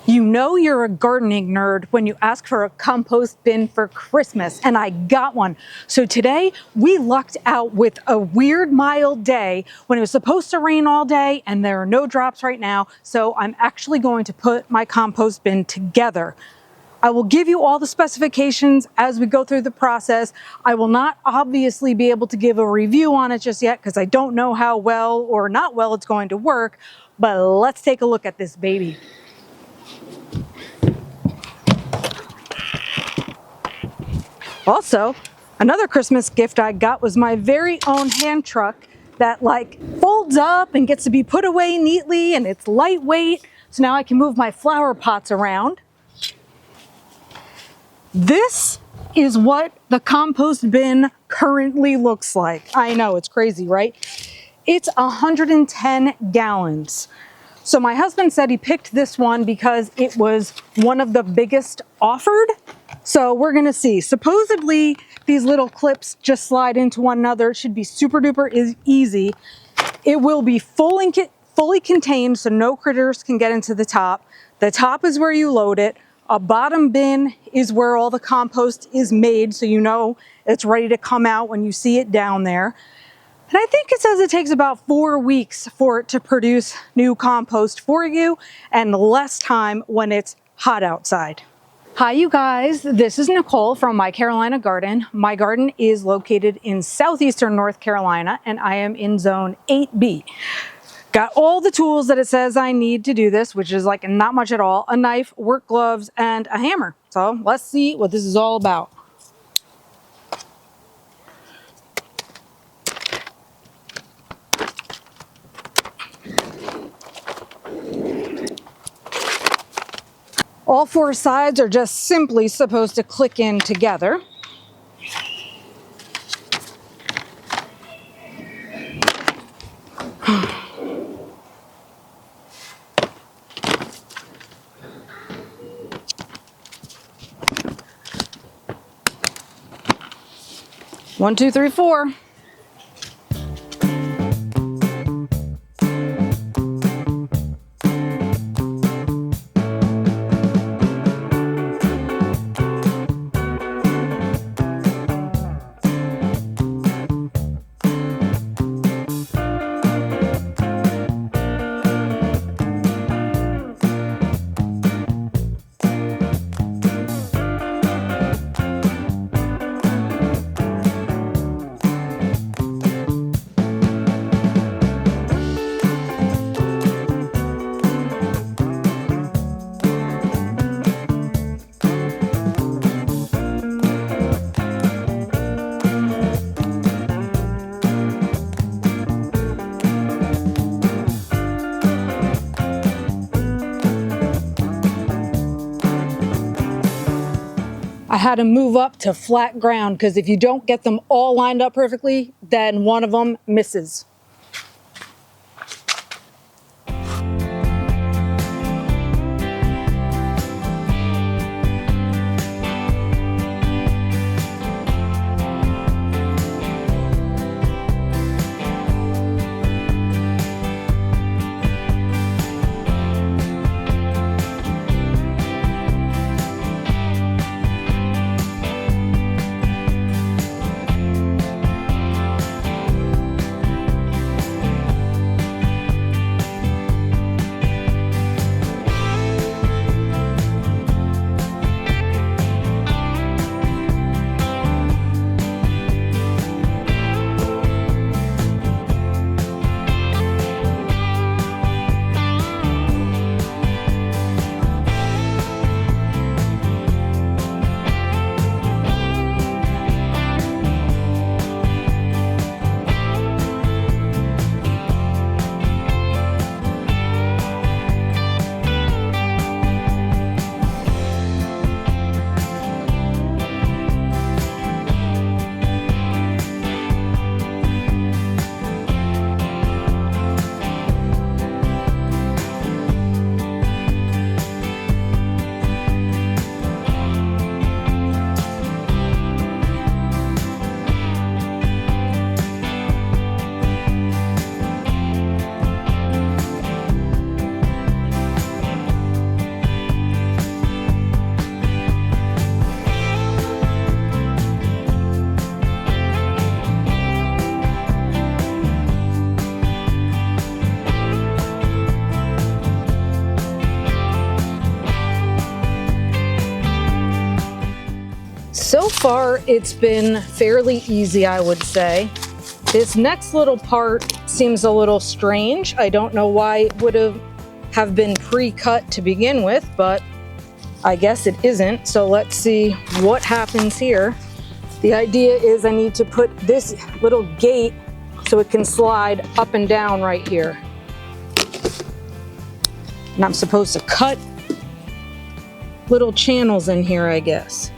You know you're a gardening nerd when you ask for a compost bin for Christmas, and I got one. So today we lucked out with a weird mild day when it was supposed to rain all day and there are no drops right now. So I'm actually going to put my compost bin together. I will give you all the specifications as we go through the process. I will not obviously be able to give a review on it just yet because I don't know how well or not well it's going to work, but let's take a look at this baby. Also, another Christmas gift I got was my very own hand truck that folds up and gets to be put away neatly, and it's lightweight, so now I can move my flower pots around. This is what the compost bin currently looks like. I know, it's crazy, right? It's 110 gallons. So my husband said he picked this one because it was one of the biggest offered. So we're gonna see. Supposedly these little clips just slide into one another. It should be super duper easy. It will be fully contained so no critters can get into the top. The top is where you load it. A bottom bin is where all the compost is made, so you know it's ready to come out when you see it down there. And I think it says it takes about 4 weeks for it to produce new compost for you and less time when it's hot outside. Hi you guys, this is Nicole from My Carolina Garden. My garden is located in Southeastern North Carolina and I am in zone 8B. Got all the tools that it says I need to do this, which is not much at all. A knife, work gloves, and a hammer. So let's see what this is all about. All 4 sides are just simply supposed to click in together. One, two, three, four. I had to move up to flat ground because if you don't get them all lined up perfectly, then one of them misses. So far, it's been fairly easy, I would say. This next little part seems a little strange. I don't know why it would have been pre-cut to begin with, but I guess it isn't. So let's see what happens here. The idea is I need to put this little gate so it can slide up and down right here. And I'm supposed to cut little channels in here, I guess.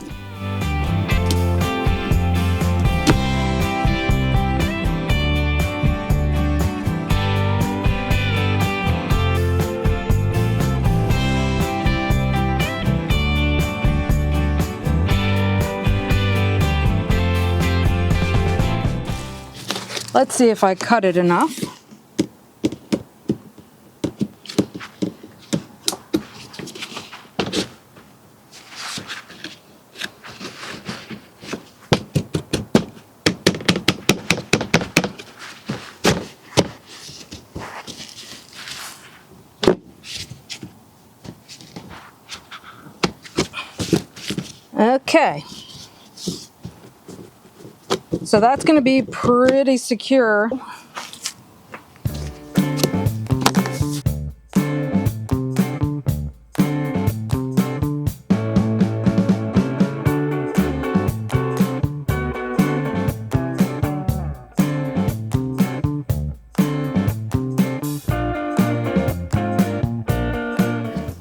Let's see if I cut it enough. Okay. So that's going to be pretty secure.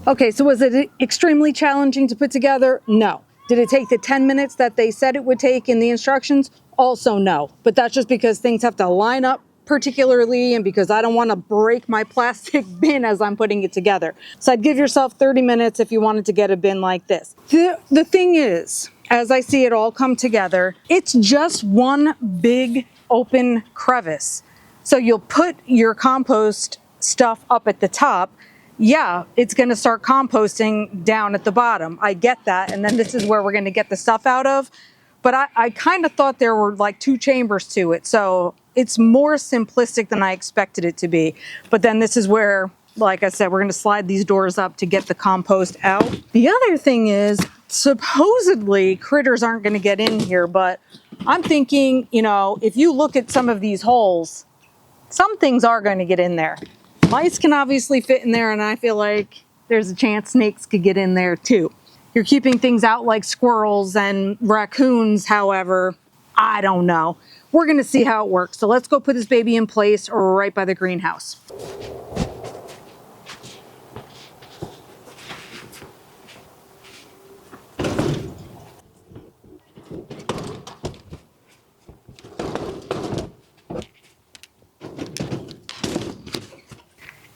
Okay, so was it extremely challenging to put together? No. Did it take the 10 minutes that they said it would take in the instructions? Also no. But that's just because things have to line up particularly and because I don't want to break my plastic bin as I'm putting it together. So I'd give yourself 30 minutes if you wanted to get a bin like this. The thing is, as I see it all come together, it's just one big open crevice. So you'll put your compost stuff up at the top. Yeah, it's going to start composting down at the bottom. I get that. And then this is where we're going to get the stuff out of. But I kind of thought there were like two chambers to it. So it's more simplistic than I expected it to be. But then this is where, like I said, we're going to slide these doors up to get the compost out. The other thing is, supposedly critters aren't going to get in here. But I'm thinking, you know, if you look at some of these holes, some things are going to get in there. Mice can obviously fit in there, and I feel like there's a chance snakes could get in there too. You're keeping things out like squirrels and raccoons, however, I don't know. We're gonna see how it works. So let's go put this baby in place right by the greenhouse.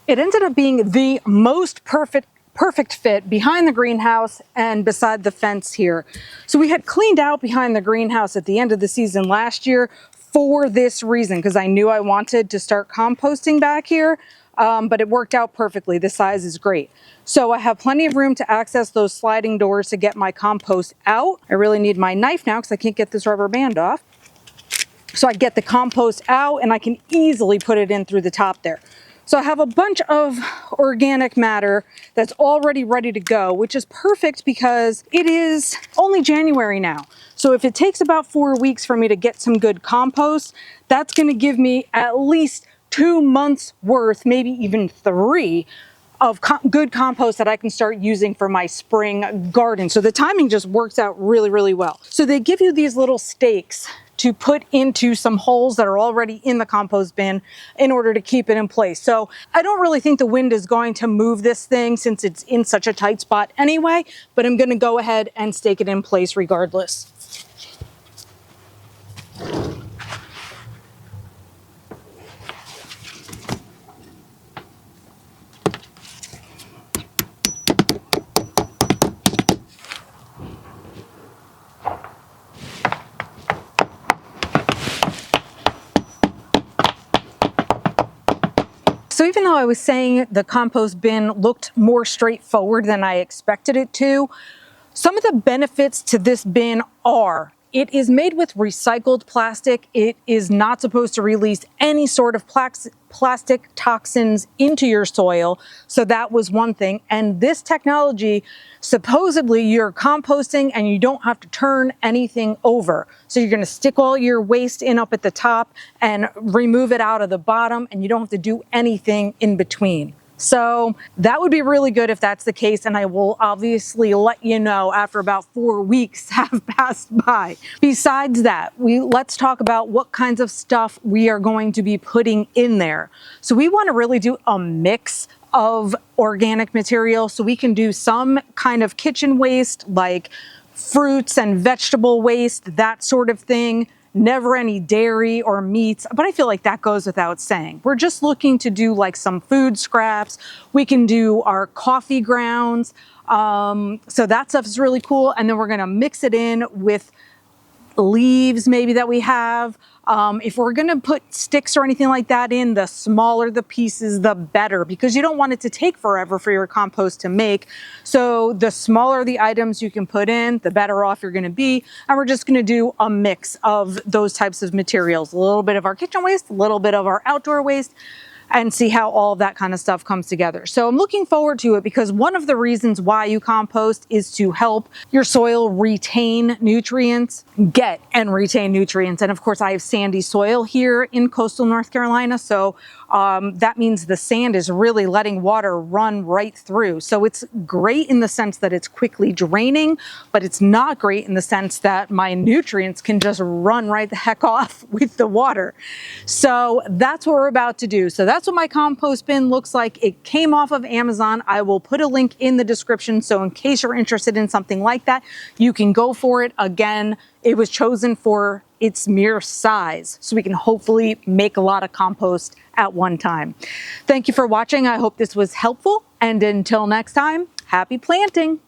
It ended up being the most perfect fit behind the greenhouse and beside the fence here. So we had cleaned out behind the greenhouse at the end of the season last year for this reason, because I knew I wanted to start composting back here, but it worked out perfectly. The size is great. So I have plenty of room to access those sliding doors to get my compost out. I really need my knife now because I can't get this rubber band off. So I get the compost out and I can easily put it in through the top there. So I have a bunch of organic matter that's already ready to go, which is perfect because it is only January now. So if it takes about 4 weeks for me to get some good compost, that's going to give me at least 2 months worth, maybe even 3, of good compost that I can start using for my spring garden. So the timing just works out really, really well. So they give you these little stakes to put into some holes that are already in the compost bin in order to keep it in place. So I don't really think the wind is going to move this thing since it's in such a tight spot anyway, but I'm gonna go ahead and stake it in place regardless. So even though I was saying the compost bin looked more straightforward than I expected it to, some of the benefits to this bin are it is made with recycled plastic. It is not supposed to release any sort of plastic toxins into your soil. So that was one thing. And this technology, supposedly you're composting and you don't have to turn anything over. So you're going to stick all your waste in up at the top and remove it out of the bottom, and you don't have to do anything in between. So that would be really good if that's the case, and I will obviously let you know after about 4 weeks have passed by. Besides that, let's talk about what kinds of stuff we are going to be putting in there. So we want to really do a mix of organic material, so we can do some kind of kitchen waste like fruits and vegetable waste, that sort of thing. Never any dairy or meats, but I feel like that goes without saying. We're just looking to do like some food scraps. We can do our coffee grounds. So that stuff is really cool. And then we're gonna mix it in with leaves maybe that we have. If we're gonna put sticks or anything like that in, the smaller the pieces, the better, because you don't want it to take forever for your compost to make. So the smaller the items you can put in, the better off you're gonna be. And we're just gonna do a mix of those types of materials, a little bit of our kitchen waste, a little bit of our outdoor waste, and see how all of that kind of stuff comes together. So I'm looking forward to it, because one of the reasons why you compost is to help your soil retain nutrients, get and retain nutrients. And of course, I have sandy soil here in coastal North Carolina. So that means the sand is really letting water run right through. So it's great in the sense that it's quickly draining, but it's not great in the sense that my nutrients can just run right the heck off with the water. So that's what we're about to do. So that's what my compost bin looks like. It came off of Amazon. I will put a link in the description. So in case you're interested in something like that, you can go for it. Again, it was chosen for its mere size, so we can hopefully make a lot of compost at one time. Thank you for watching. I hope this was helpful. And until next time, happy planting.